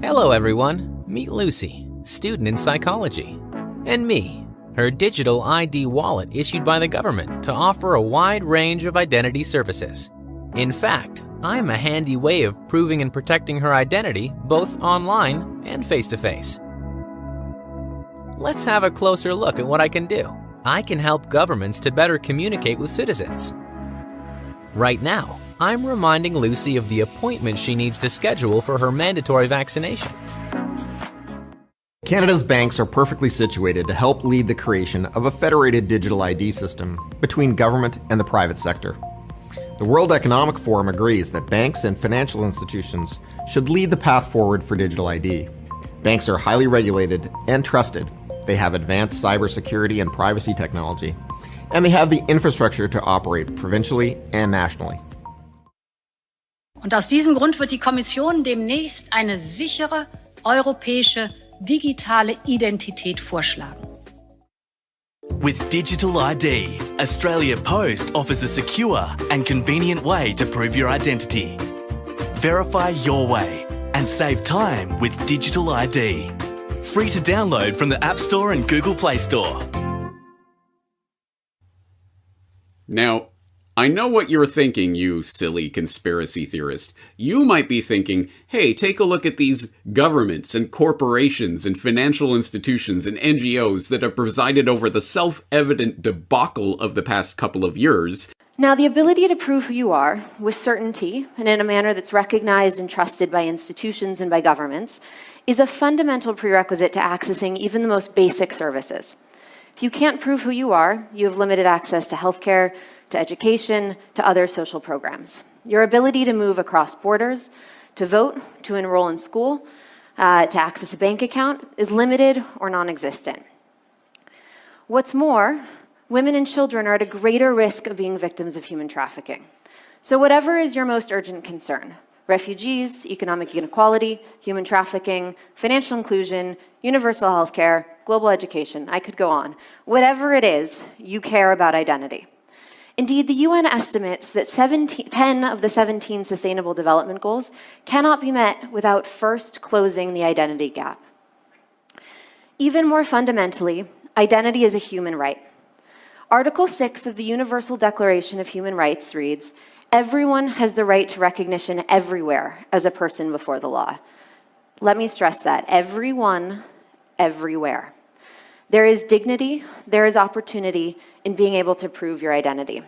Hello everyone, meet Lucy, student in psychology, and me, her digital ID wallet issued by the government to offer a wide range of identity services. In fact, I'm a handy way of proving and protecting her identity both online and face-to-face. Let's have a closer look at what I can do. I can help governments to better communicate with citizens. Right now, I'm reminding Lucy of the appointment she needs to schedule for her mandatory vaccination. Canada's banks are perfectly situated to help lead the creation of a federated digital ID system between government and the private sector. The World Economic Forum agrees that banks and financial institutions should lead the path forward for digital ID. Banks are highly regulated and trusted. They have advanced cybersecurity and privacy technology, and they have the infrastructure to operate provincially and nationally. Und aus diesem Grund wird die Kommission demnächst eine sichere europäische digitale Identität vorschlagen. With Digital ID, Australia Post offers a secure and convenient way to prove your identity. Verify your way and save time with Digital ID. Free to download from the App Store and Google Play Store. Now, I know what you're thinking, you silly conspiracy theorist. You might be thinking, hey, take a look at these governments and corporations and financial institutions and NGOs that have presided over the self-evident debacle of the past couple of years. Now, the ability to prove who you are with certainty and in a manner that's recognized and trusted by institutions and by governments is a fundamental prerequisite to accessing even the most basic services. If you can't prove who you are, you have limited access to healthcare, to education, to other social programs. Your ability to move across borders, to vote, to enroll in school, to access a bank account is limited or non-existent. What's more, women and children are at a greater risk of being victims of human trafficking. So whatever is your most urgent concern, refugees, economic inequality, human trafficking, financial inclusion, universal healthcare, global education, I could go on. Whatever it is, you care about identity. Indeed, the UN estimates that 10 of the 17 Sustainable Development Goals cannot be met without first closing the identity gap. Even more fundamentally, identity is a human right. Article 6 of the Universal Declaration of Human Rights reads, "Everyone has the right to recognition everywhere as a person before the law." Let me stress that. Everyone, everywhere. There is dignity, there is opportunity in being able to prove your identity.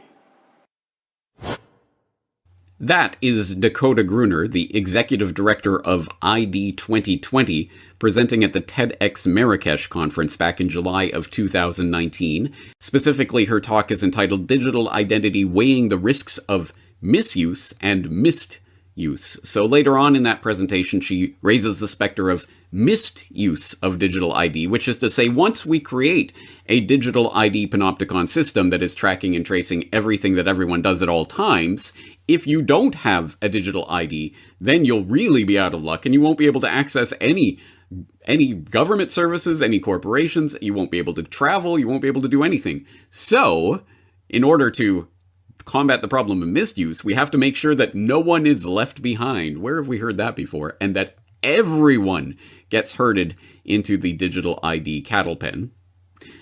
That is Dakota Gruner, the executive director of ID 2020, presenting at the TEDx Marrakesh conference back in July of 2019. Specifically, her talk is entitled Digital Identity Weighing the Risks of Misuse and Misuse. So later on in that presentation, she raises the specter of misuse of digital ID, which is to say, once we create a digital ID panopticon system that is tracking and tracing everything that everyone does at all times, if you don't have a digital ID, then you'll really be out of luck and you won't be able to access any government services, any corporations, you won't be able to travel, you won't be able to do anything. So, in order to combat the problem of misuse, we have to make sure that no one is left behind. Where have we heard that before? And that everyone gets herded into the digital ID cattle pen.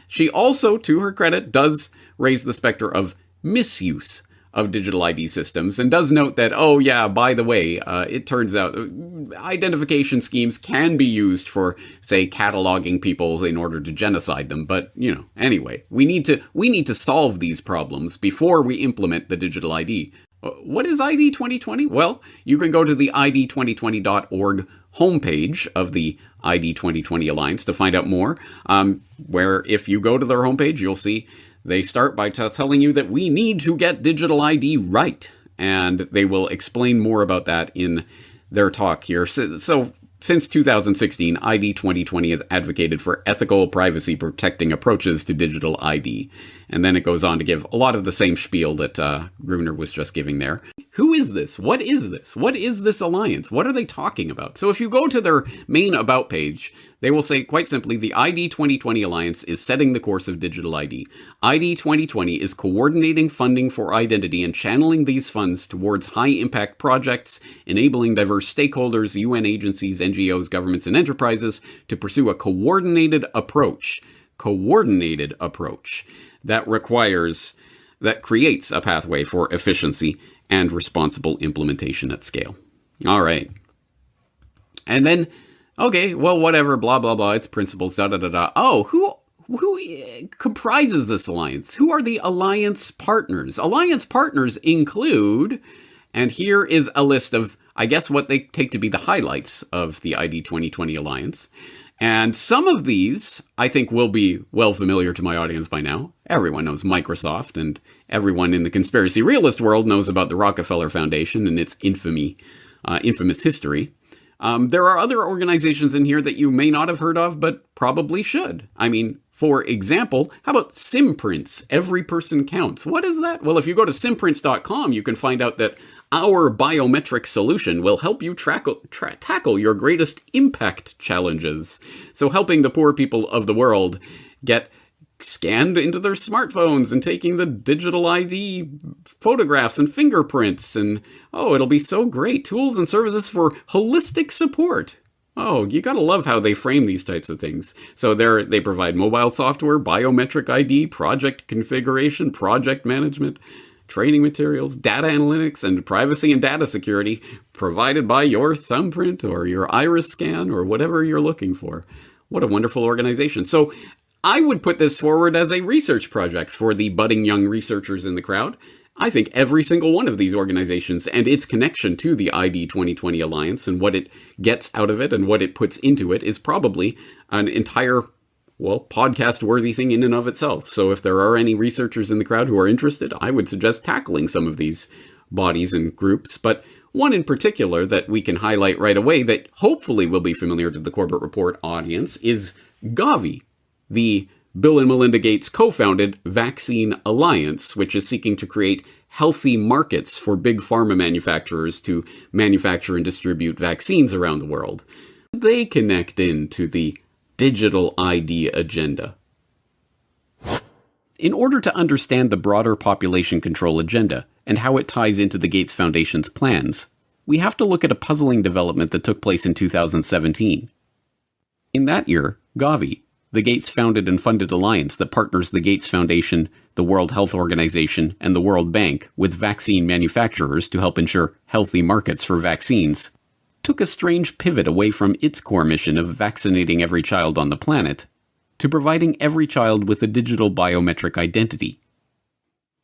She also, to her credit, does raise the specter of misuse of digital ID systems and does note that, oh yeah, by the way, it turns out identification schemes can be used for, say, cataloging people in order to genocide them. But, anyway, we need to solve these problems before we implement the digital ID. What is ID 2020? Well, you can go to the id2020.org homepage of the ID 2020 Alliance to find out more, where if you go to their homepage, you'll see they start by telling you that we need to get digital ID right, and they will explain more about that in their talk here. So since 2016, ID 2020 has advocated for ethical, privacy-protecting approaches to digital ID. And then it goes on to give a lot of the same spiel that Gruner was just giving there. Who is this? What is this? What is this alliance? What are they talking about? So if you go to their main About page, They will say, quite simply, the ID 2020 Alliance is setting the course of digital ID. ID 2020 is coordinating funding for identity and channeling these funds towards high-impact projects, enabling diverse stakeholders, UN agencies, NGOs, governments, and enterprises to pursue a coordinated approach that creates a pathway for efficiency and responsible implementation at scale. All right. And then, okay, well, whatever, blah, blah, blah, it's principles, da-da-da-da. Oh, who comprises this alliance? Who are the alliance partners? Alliance partners include, and here is a list of, I guess, what they take to be the highlights of the ID 2020 Alliance. And some of these, I think, will be well familiar to my audience by now. Everyone knows Microsoft, and everyone in the conspiracy realist world knows about the Rockefeller Foundation and its infamous history. There are other organizations in here that you may not have heard of, but probably should. I mean, for example, how about Simprints? Every person counts. What is that? Well, if you go to simprints.com, you can find out that our biometric solution will help you tackle your greatest impact challenges. So helping the poor people of the world get scanned into their smartphones and taking the digital ID photographs and fingerprints. And, oh, it'll be so great. Tools and services for holistic support. Oh, you gotta love how they frame these types of things. So they provide mobile software, biometric ID, project configuration, project management, training materials, data analytics, and privacy and data security provided by your thumbprint or your iris scan or whatever you're looking for. What a wonderful organization. So I would put this forward as a research project for the budding young researchers in the crowd. I think every single one of these organizations and its connection to the ID 2020 Alliance and what it gets out of it and what it puts into it is probably an entire, well, podcast-worthy thing in and of itself. So if there are any researchers in the crowd who are interested, I would suggest tackling some of these bodies and groups. But one in particular that we can highlight right away that hopefully will be familiar to the Corbett Report audience is Gavi, the Bill and Melinda Gates co-founded Vaccine Alliance, which is seeking to create healthy markets for big pharma manufacturers to manufacture and distribute vaccines around the world. They connect into the digital ID agenda. In order to understand the broader population control agenda and how it ties into the Gates Foundation's plans, we have to look at a puzzling development that took place in 2017. In that year, Gavi, the Gates-founded and funded alliance that partners the Gates Foundation, the World Health Organization, and the World Bank with vaccine manufacturers to help ensure healthy markets for vaccines, took a strange pivot away from its core mission of vaccinating every child on the planet to providing every child with a digital biometric identity.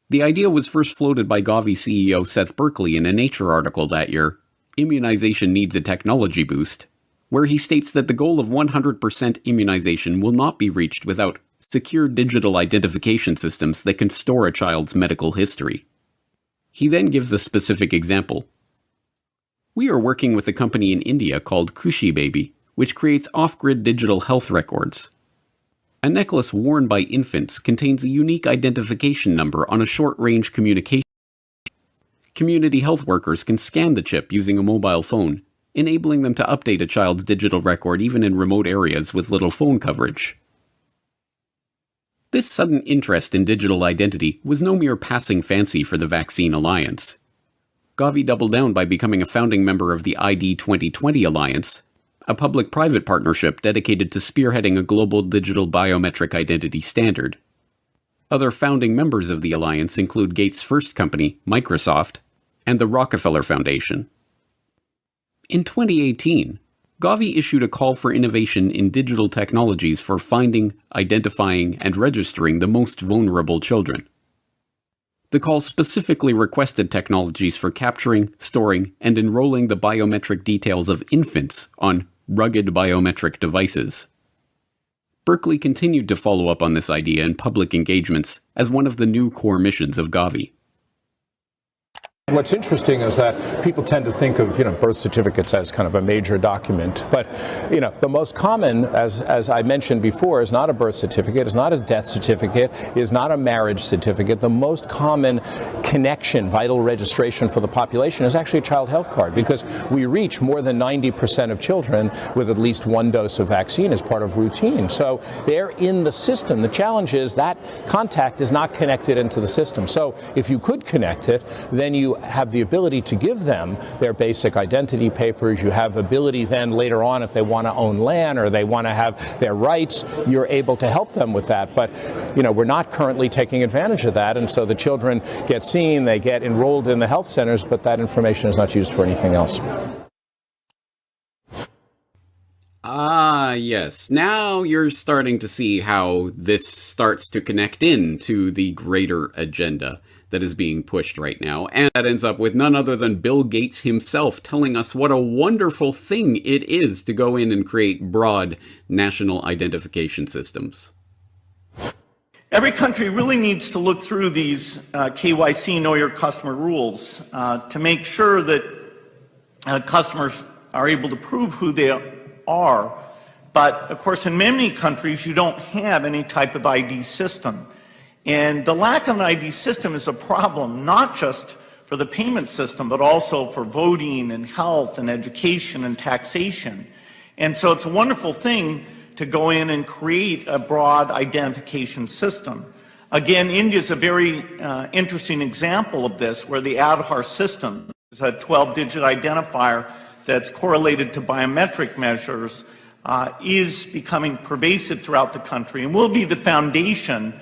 The idea was first floated by Gavi CEO Seth Berkley in a Nature article that year, Immunization Needs a Technology Boost, where he states that the goal of 100% immunization will not be reached without secure digital identification systems that can store a child's medical history. He then gives a specific example. We are working with a company in India called Kushi Baby, which creates off-grid digital health records. A necklace worn by infants contains a unique identification number on a short-range communication. Community health workers can scan the chip using a mobile phone, enabling them to update a child's digital record even in remote areas with little phone coverage. This sudden interest in digital identity was no mere passing fancy for the Vaccine Alliance. Gavi doubled down by becoming a founding member of the ID 2020 Alliance, a public-private partnership dedicated to spearheading a global digital biometric identity standard. Other founding members of the alliance include Gates' first company, Microsoft, and the Rockefeller Foundation. In 2018, Gavi issued a call for innovation in digital technologies for finding, identifying, and registering the most vulnerable children. The call specifically requested technologies for capturing, storing, and enrolling the biometric details of infants on rugged biometric devices. Berkeley continued to follow up on this idea in public engagements as one of the new core missions of Gavi. What's interesting is that people tend to think of, birth certificates as kind of a major document. But, the most common, as I mentioned before, is not a birth certificate, is not a death certificate, is not a marriage certificate. The most common connection, vital registration for the population is actually a child health card, because we reach more than 90% of children with at least one dose of vaccine as part of routine. So they're in the system. The challenge is that contact is not connected into the system. So if you could connect it, then you have the ability to give them their basic identity papers. You have ability then later on, if they want to own land or they want to have their rights, you're able to help them with that. But, we're not currently taking advantage of that. And so the children get seen, they get enrolled in the health centers, but that information is not used for anything else. Ah, yes. Now you're starting to see how this starts to connect into the greater agenda that is being pushed right now. And that ends up with none other than Bill Gates himself telling us what a wonderful thing it is to go in and create broad national identification systems. Every country really needs to look through these KYC, Know Your Customer rules, to make sure that customers are able to prove who they are. But, of course, in many countries, you don't have any type of ID system. And the lack of an ID system is a problem, not just for the payment system, but also for voting and health and education and taxation. And so it's a wonderful thing to go in and create a broad identification system. Again, India is a very interesting example of this, where the Aadhaar system is a 12-digit identifier that's correlated to biometric measures, is becoming pervasive throughout the country and will be the foundation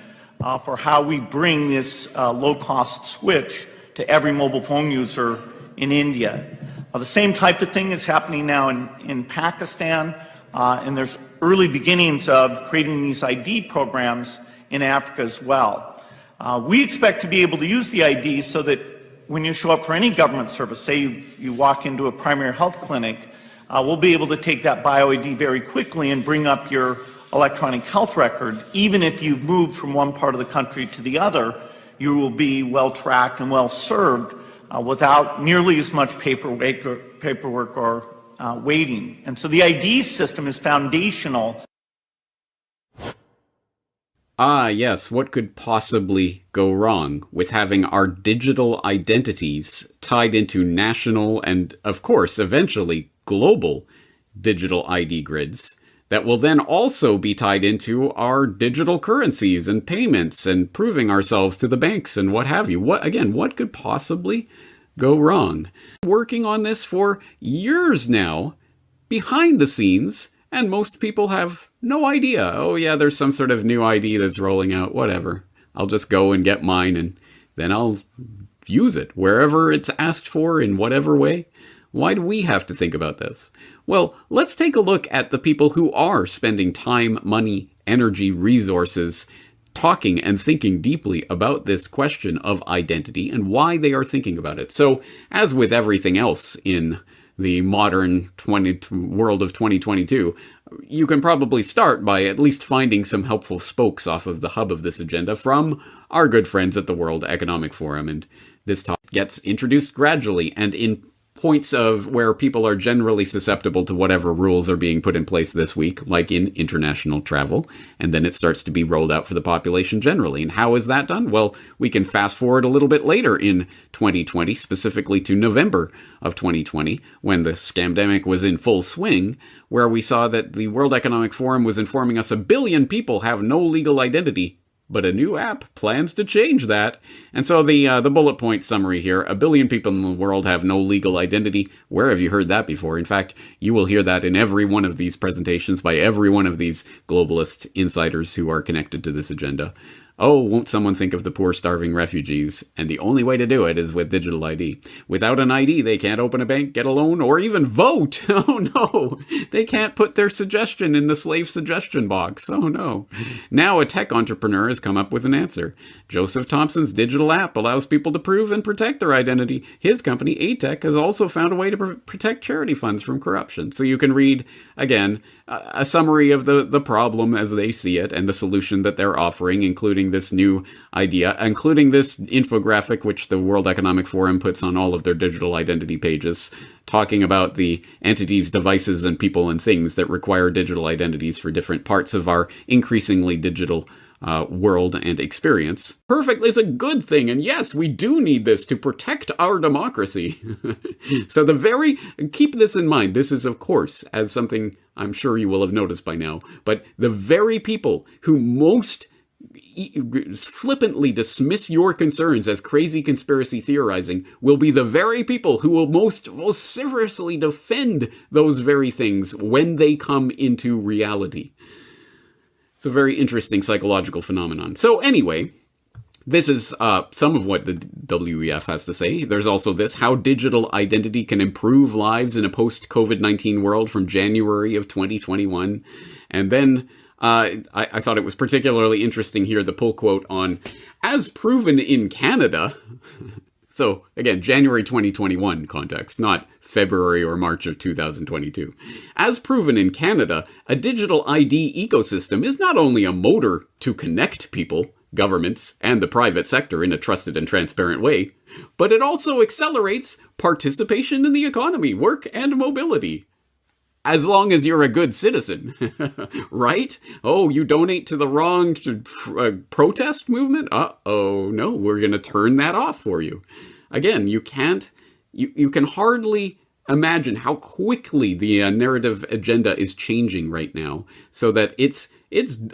for how we bring this low-cost switch to every mobile phone user in India. The same type of thing is happening now in Pakistan, and there's early beginnings of creating these ID programs in Africa as well. We expect to be able to use the ID so that when you show up for any government service, say you walk into a primary health clinic, we'll be able to take that bio-ID very quickly and bring up your electronic health record. Even if you've moved from one part of the country to the other, you will be well tracked and well served without nearly as much paperwork or waiting. And so the ID system is foundational. Ah, yes, what could possibly go wrong with having our digital identities tied into national and, of course, eventually global digital ID grids that will then also be tied into our digital currencies and payments and proving ourselves to the banks and what have you? What could possibly go wrong? Working on this for years now, behind the scenes, and most people have no idea. Oh yeah, there's some sort of new ID that's rolling out, whatever. I'll just go and get mine and then I'll use it wherever it's asked for in whatever way. Why do we have to think about this? Well, let's take a look at the people who are spending time, money, energy, resources, talking and thinking deeply about this question of identity and why they are thinking about it. So, as with everything else in the modern world of 2022, you can probably start by at least finding some helpful spokes off of the hub of this agenda from our good friends at the World Economic Forum. And this topic gets introduced gradually and in points of where people are generally susceptible to whatever rules are being put in place this week, like in international travel, and then it starts to be rolled out for the population generally. And how is that done? Well, we can fast forward a little bit later in 2020, specifically to November of 2020, when the scamdemic was in full swing, where we saw that the World Economic Forum was informing us 1 billion people have no legal identity. But a new app plans to change that. And so the bullet point summary here, 1 billion people in the world have no legal identity. Where have you heard that before? In fact, you will hear that in every one of these presentations by every one of these globalist insiders who are connected to this agenda. Oh, won't someone think of the poor starving refugees? And the only way to do it is with digital ID. Without an ID, they can't open a bank, get a loan, or even vote. Oh no, they can't put their suggestion in the slave suggestion box. Oh no. Now a tech entrepreneur has come up with an answer. Joseph Thompson's digital app allows people to prove and protect their identity. His company, A-Tech, has also found a way to protect charity funds from corruption. So you can read, again, a summary of the problem as they see it and the solution that they're offering, including promoting this new idea, including this infographic, which the World Economic Forum puts on all of their digital identity pages, talking about the entities, devices, and people and things that require digital identities for different parts of our increasingly digital world and experience. Perfect. It's a good thing. And yes, we do need this to protect our democracy. So keep this in mind. This is, of course, as something I'm sure you will have noticed by now, but the very people who most flippantly dismiss your concerns as crazy conspiracy theorizing will be the very people who will most vociferously defend those very things when they come into reality. It's a very interesting psychological phenomenon. So anyway, this is some of what the WEF has to say. There's also this, how digital identity can improve lives in a post-COVID-19 world, from January of 2021. And then I thought it was particularly interesting here, the pull quote on, as proven in Canada. So again, January 2021 context, not February or March of 2022. As proven in Canada, a digital ID ecosystem is not only a motor to connect people, governments, and the private sector in a trusted and transparent way, but it also accelerates participation in the economy, work, and mobility. As long as you're a good citizen, right? Oh, you donate to the wrong protest movement? Uh-oh, no, we're going to turn that off for you. Again, you can hardly imagine how quickly the narrative agenda is changing right now, so that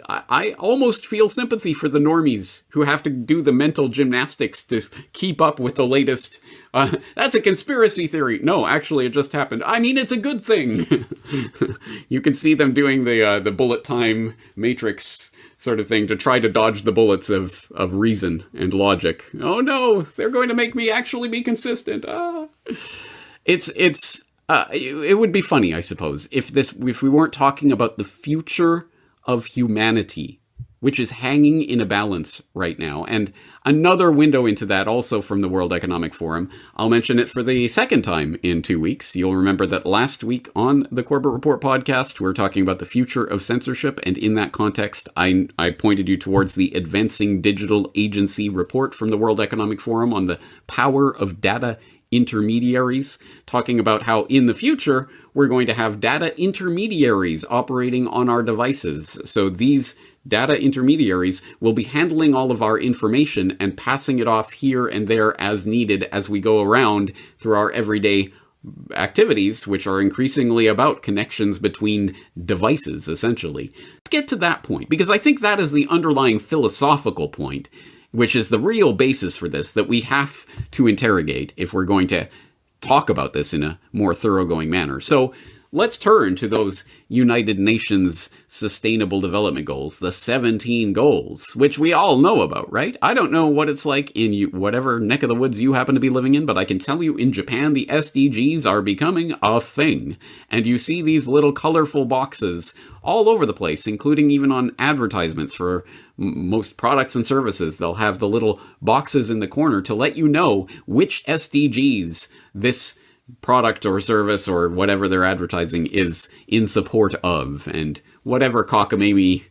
I almost feel sympathy for the normies who have to do the mental gymnastics to keep up with the latest, that's a conspiracy theory. No, actually, it just happened. I mean, it's a good thing. You can see them doing the bullet time matrix sort of thing to try to dodge the bullets of reason and logic. Oh no, they're going to make me actually be consistent. It would be funny, I suppose, if we weren't talking about the future of humanity, which is hanging in a balance right now. And another window into that also from the World Economic Forum, I'll mention it for the second time in 2 weeks. You'll remember that last week on the Corbett Report podcast, we were talking about the future of censorship. And in that context, I pointed you towards the Advancing Digital Agency report from the World Economic Forum on the power of data intermediaries, talking about how in the future we're going to have data intermediaries operating on our devices. So these data intermediaries will be handling all of our information and passing it off here and there as needed as we go around through our everyday activities, which are increasingly about connections between devices, essentially. Let's get to that point, because I think that is the underlying philosophical point, which is the real basis for this, that we have to interrogate if we're going to talk about this in a more thoroughgoing manner. So let's turn to those United Nations Sustainable Development Goals, the 17 goals, which we all know about, right? I don't know what it's like in whatever neck of the woods you happen to be living in, but I can tell you in Japan, the SDGs are becoming a thing. And you see these little colorful boxes all over the place, including even on advertisements for most products and services. They'll have the little boxes in the corner to let you know which SDGs this product or service or whatever they're advertising is in support of, and whatever cockamamie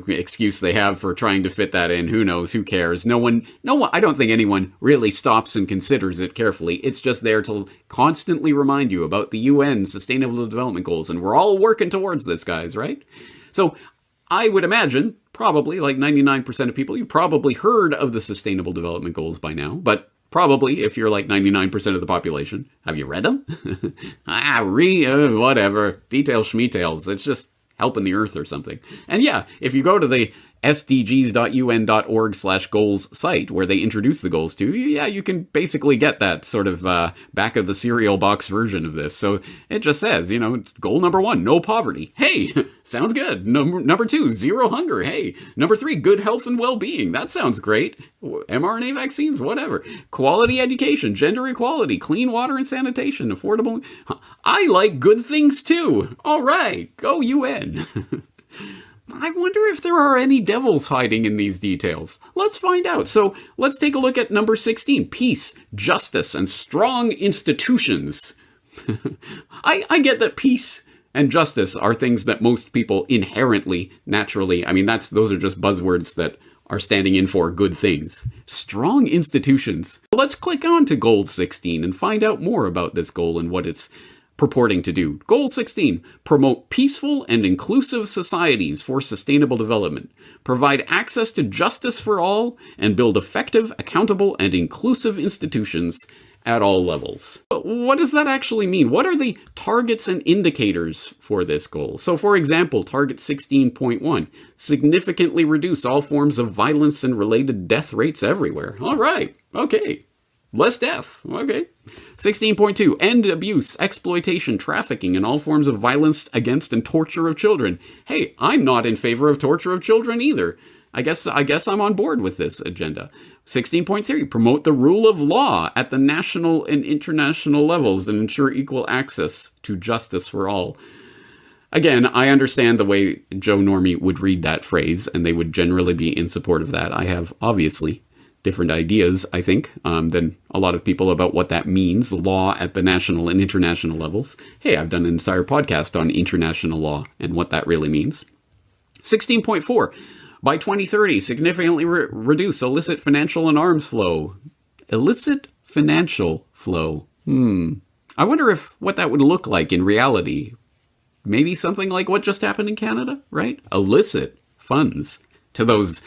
excuse they have for trying to fit that in, who knows, who cares? No one, I don't think anyone really stops and considers it carefully. It's just there to constantly remind you about the UN Sustainable Development Goals, and we're all working towards this, guys, right? So I would imagine, probably like 99% of people, you've probably heard of the Sustainable Development Goals by now, but probably, if you're like 99% of the population, have you read them? Whatever. Details, schmetails. It's just helping the earth or something. And yeah, if you go to the sdgs.un.org/goals site where they introduce the goals to, yeah, you can basically get that sort of back of the cereal box version of this. So it just says, goal number 1, no poverty. Hey, sounds good. Number 2, zero hunger. Hey, number 3, good health and well-being. That sounds great. mRNA vaccines, whatever. Quality education, gender equality, clean water and sanitation, affordable. I like good things too. All right, go UN. I wonder if there are any devils hiding in these details. Let's find out. So let's take a look at number 16, peace, justice, and strong institutions. I get that peace and justice are things that most people inherently, naturally, those are just buzzwords that are standing in for good things. Strong institutions. Let's click on to Goal 16 and find out more about this goal and what it's purporting to do. Goal 16, promote peaceful and inclusive societies for sustainable development. Provide access to justice for all and build effective, accountable, and inclusive institutions at all levels. But what does that actually mean? What are the targets and indicators for this goal? So for example, target 16.1, significantly reduce all forms of violence and related death rates everywhere. All right, okay. Less death, okay. 16.2, end abuse, exploitation, trafficking, and all forms of violence against and torture of children. Hey, I'm not in favor of torture of children either. I guess I'm on board with this agenda. 16.3, promote the rule of law at the national and international levels and ensure equal access to justice for all. Again, I understand the way Joe Normie would read that phrase, and they would generally be in support of that. I have, obviously, different ideas, I think, than a lot of people about what that means, law at the national and international levels. Hey, I've done an entire podcast on international law and what that really means. 16.4, by 2030, significantly reduce illicit financial and arms flow. Illicit financial flow. I wonder what that would look like in reality. Maybe something like what just happened in Canada, right? Illicit funds to those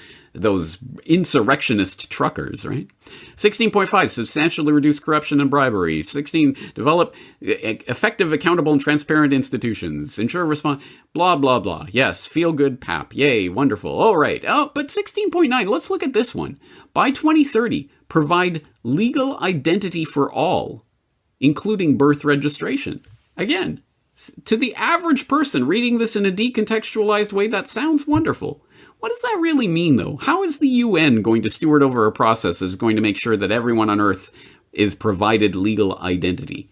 insurrectionist truckers, right? 16.5, substantially reduce corruption and bribery. 16, develop effective, accountable, and transparent institutions. Ensure response, blah, blah, blah. Yes, feel good pap. Yay, wonderful. All right. Oh, but 16.9, let's look at this one. By 2030, provide legal identity for all, including birth registration. Again, to the average person reading this in a decontextualized way, that sounds wonderful. What does that really mean, though? How is the UN going to steward over a process that's going to make sure that everyone on Earth is provided legal identity?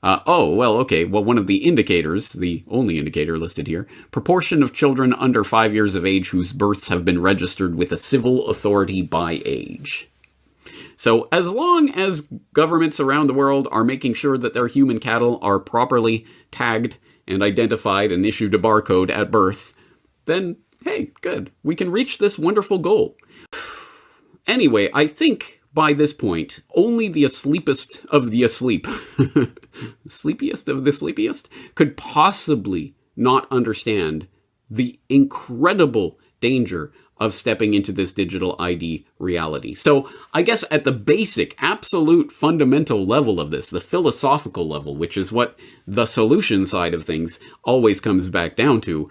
One of the indicators, the only indicator listed here, proportion of children under 5 years of age whose births have been registered with a civil authority by age. So as long as governments around the world are making sure that their human cattle are properly tagged and identified and issued a barcode at birth, then hey, good. We can reach this wonderful goal. Anyway, I think by this point, only the asleepest of the asleep, sleepiest of the sleepiest, could possibly not understand the incredible danger of stepping into this digital ID reality. So I guess at the basic, absolute, fundamental level of this, the philosophical level, which is what the solution side of things always comes back down to,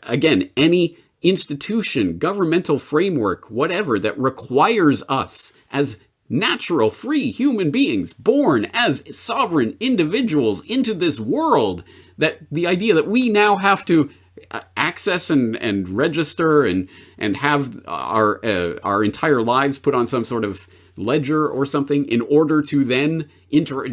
again, any institution, governmental framework, whatever, that requires us as natural, free human beings born as sovereign individuals into this world, that the idea that we now have to access and register and have our entire lives put on some sort of ledger or something in order to then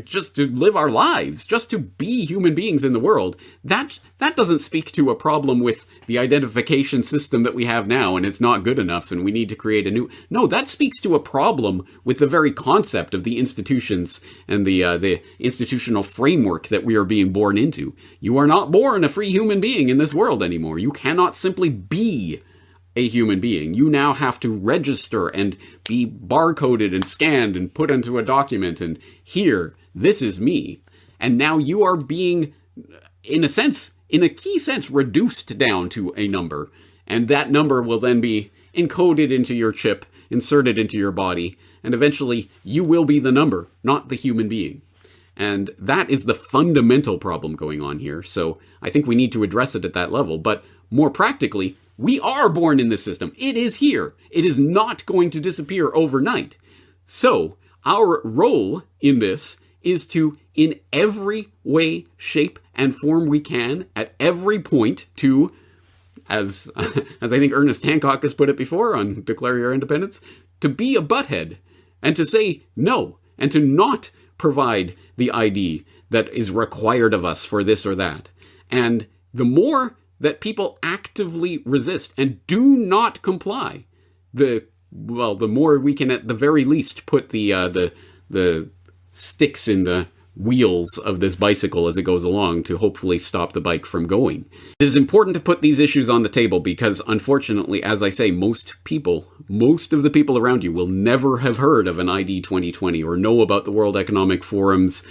just to live our lives, just to be human beings in the world, that doesn't speak to a problem with the identification system that we have now, and it's not good enough and we need to create a new. No, that speaks to a problem with the very concept of the institutions and the institutional framework that we are being born into. You are not born a free human being in this world anymore. You cannot simply be a human being. You now have to register and be barcoded and scanned and put into a document, and here, this is me. And now you are being, in a key sense, reduced down to a number, and that number will then be encoded into your chip, inserted into your body, and eventually you will be the number, not the human being. And that is the fundamental problem going on here. So I think we need to address it at that level. But more practically, we are born in this system. It is here. It is not going to disappear overnight. So our role in this is to, in every way, shape, and form we can, at every point, to, as I think Ernest Hancock has put it before on Declare Your Independence, to be a butthead and to say no and to not provide the ID that is required of us for this or that. And the more that people actively resist and do not comply, the more we can, at the very least, put the sticks in the wheels of this bicycle as it goes along to hopefully stop the bike from going. It is important to put these issues on the table because, unfortunately, as I say, most of the people around you will never have heard of an ID 2020 or know about the World Economic Forum's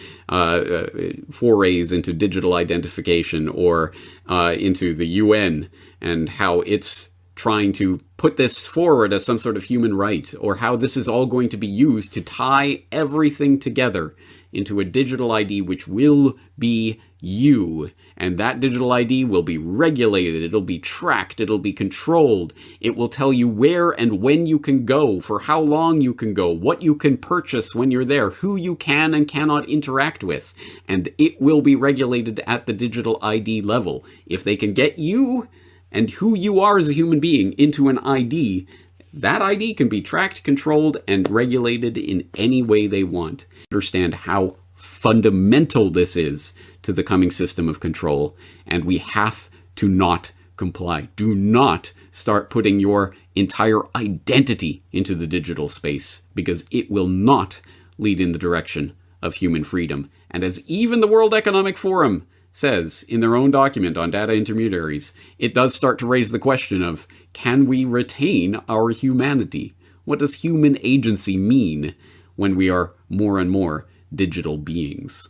forays into digital identification or into the UN and how it's trying to put this forward as some sort of human right, or how this is all going to be used to tie everything together into a digital ID which will be you. And that digital ID will be regulated, it'll be tracked, it'll be controlled. It will tell you where and when you can go, for how long you can go, what you can purchase when you're there, who you can and cannot interact with. And it will be regulated at the digital ID level. If they can get you and who you are as a human being into an ID, that ID can be tracked, controlled, and regulated in any way they want. Understand how fundamental this is to the coming system of control, and we have to not comply. Do not start putting your entire identity into the digital space, because it will not lead in the direction of human freedom. And as even the World Economic Forum says in their own document on data intermediaries, it does start to raise the question of, can we retain our humanity? What does human agency mean when we are more and more digital beings?